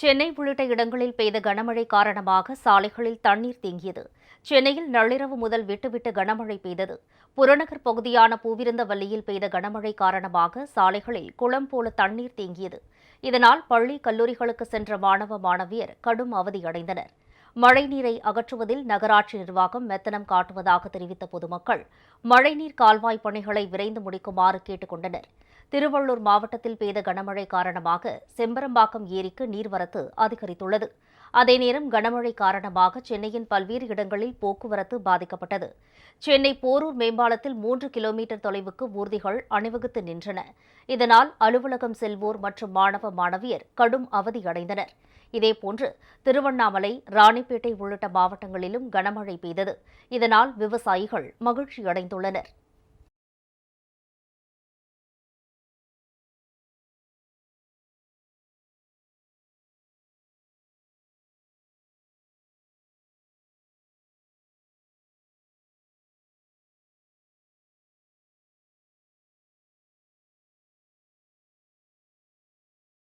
சென்னை உள்ளிட்ட இடங்களில் பெய்த கனமழை காரணமாக சாலைகளில் தண்ணீர் தேங்கியது. சென்னையில் நள்ளிரவு முதல் விட்டுவிட்டு கனமழை பெய்தது. புறநகர் பகுதியான பூவிருந்தவல்லியில் பெய்த கனமழை காரணமாக சாலைகளில் குளம் போல தண்ணீர் தேங்கியது. இதனால் பள்ளி, கல்லூரிகளுக்கு சென்ற மாணவ, மாணவியர் கடும் அவதியடைந்தனர். மழைநீரை அகற்றுவதில் நகராட்சி நிர்வாகம் மெத்தனம் காட்டுவதாக தெரிவித்த பொதுமக்கள் மழைநீர் கால்வாய் பணிகளை விரைந்து முடிக்குமாறு கேட்டுக் கொண்டனர். திருவள்ளூர் மாவட்டத்தில் பெய்த கனமழை காரணமாக செம்பரம்பாக்கம் ஏரிக்கு நீர்வரத்து அதிகரித்துள்ளது. அதேநேரம் கனமழை காரணமாக சென்னையின் பல்வேறு இடங்களில் போக்குவரத்து பாதிக்கப்பட்டது. சென்னை போரூர் மேம்பாலத்தில் 3 கிலோமீட்டர் தொலைவுக்கு ஊர்திகள் அணிவகுத்து நின்றன. இதனால் அலுவலகம் செல்வோர் மற்றும் மாணவ, மாணவியர் கடும் அவதியடைந்தனர். இதேபோன்று திருவண்ணாமலை, ராணிப்பேட்டை உள்ளிட்ட மாவட்டங்களிலும் கனமழை பெய்தது. இதனால் விவசாயிகள் மகிழ்ச்சியடைந்துள்ளனர்.